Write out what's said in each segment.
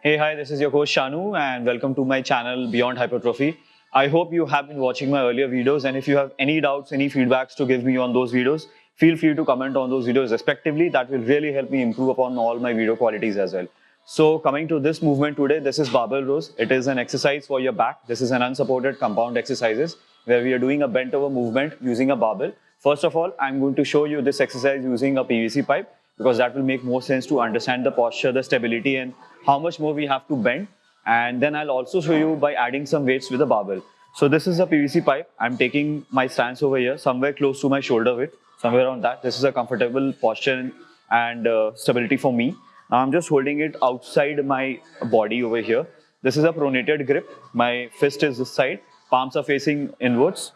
Hey, hi, this is your host Shanu and welcome to my channel Beyond Hypertrophy. I hope you have been watching my earlier videos, and if you have any doubts, any feedbacks to give me on those videos, feel free to comment on those videos respectively. That will really help me improve upon all my video qualities as well. So coming to this movement today, this is barbell rows. It is an exercise for your back. This is an unsupported compound exercises where we are doing a bent over movement using a barbell. First of all, I'm going to show you this exercise using a PVC pipe, because that will make more sense to understand the posture, the stability, and how much more we have to bend. And then I'll also show you by adding some weights with the barbell. So this is a PVC pipe. I'm taking my stance over here, somewhere close to my shoulder width, somewhere around that. This is a comfortable posture and stability for me. Now I'm just holding it outside my body over here. This is a pronated grip. My fist is this side, palms are facing inwards.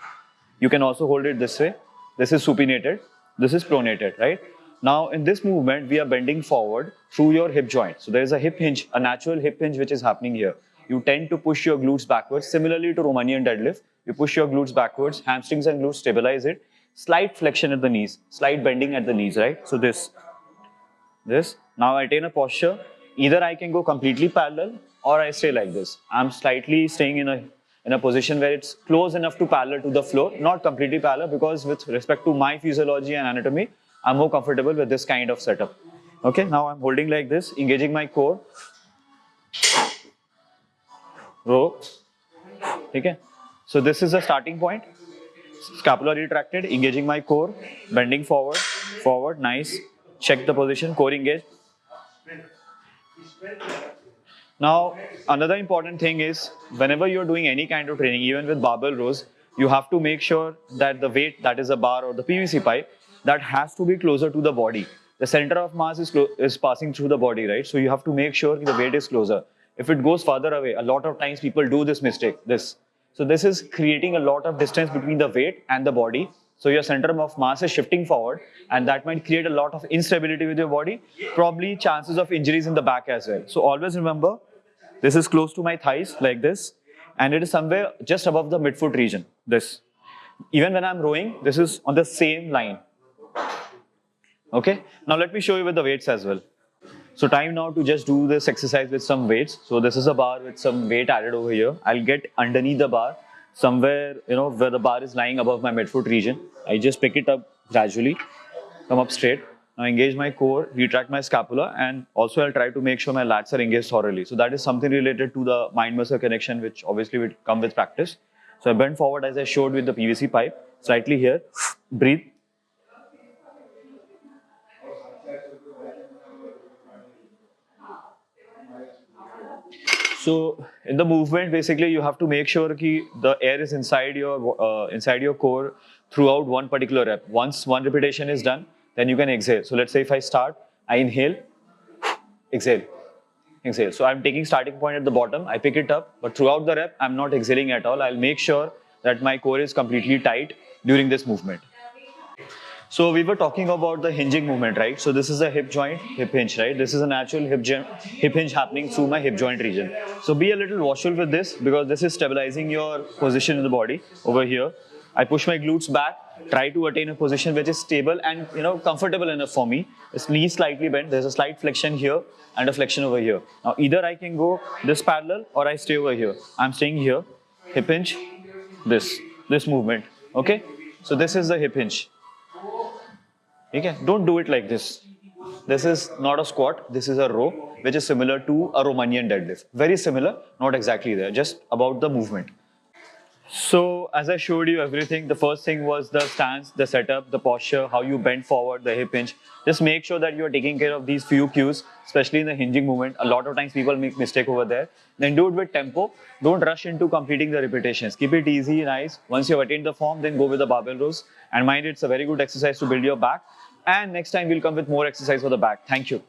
You can also hold it this way. This is supinated. This is pronated, right? Now in this movement, we are bending forward through your hip joint. So there is a hip hinge, a natural hip hinge which is happening here. You tend to push your glutes backwards. Similarly to Romanian deadlift, you push your glutes backwards, hamstrings and glutes stabilize it. Slight flexion at the knees, slight bending at the knees, right? So this. Now I attain a posture. Either I can go completely parallel or I stay like this. I'm slightly staying in a position where it's close enough to parallel to the floor, not completely parallel, because with respect to my physiology and anatomy, I'm more comfortable with this kind of setup. Okay, now I'm holding like this, engaging my core. Row. Okay, so this is the starting point. Scapula retracted, engaging my core, bending forward, nice. Check the position, core engaged. Now, another important thing is, whenever you're doing any kind of training, even with barbell rows, you have to make sure that the weight, that is a bar or the PVC pipe, that has to be closer to the body. The center of mass is passing through the body, right? So you have to make sure the weight is closer. If it goes further away, a lot of times people do this mistake, So this is creating a lot of distance between the weight and the body. So your center of mass is shifting forward, and that might create a lot of instability with your body, probably chances of injuries in the back as well. So always remember, this is close to my thighs like this, and it is somewhere just above the midfoot region, this. Even when I'm rowing, this is on the same line. Okay, now let me show you with the weights as well. So time now to just do this exercise with some weights. So this is a bar with some weight added over here. I'll get underneath the bar, somewhere, where the bar is lying above my midfoot region. I just pick it up gradually, come up straight. Now engage my core, retract my scapula, and also I'll try to make sure my lats are engaged thoroughly. So that is something related to the mind-muscle connection, which obviously will come with practice. So I bend forward as I showed with the PVC pipe, slightly here, breathe. So in the movement, basically you have to make sure that the air is inside your core throughout one particular rep. Once one repetition is done, then you can exhale. So let's say if I start, I inhale, exhale, exhale. So I'm taking starting point at the bottom, I pick it up, but throughout the rep, I'm not exhaling at all. I'll make sure that my core is completely tight during this movement. So we were talking about the hinging movement, right? So this is a hip joint, hip hinge, right? This is a natural hip hinge happening through my hip joint region. So be a little watchful with this, because this is stabilizing your position in the body over here. I push my glutes back, try to attain a position which is stable and comfortable enough for me. It's knee slightly bent. There's a slight flexion here and a flexion over here. Now either I can go this parallel or I stay over here. I'm staying here, hip hinge, this movement. Okay, so this is the hip hinge. Okay, don't do it like this. This is not a squat, this is a row, which is similar to a Romanian deadlift. Very similar, not exactly there, just about the movement. So as I showed you everything, the first thing was the stance, the setup, the posture, how you bend forward, the hip hinge. Just make sure that you're taking care of these few cues, especially in the hinging movement. A lot of times people make mistake over there. Then do it with tempo. Don't rush into completing the repetitions. Keep it easy, nice. Once you've attained the form, then go with the barbell rows. And mind, it's a very good exercise to build your back. And next time we'll come with more exercise for the back. Thank you.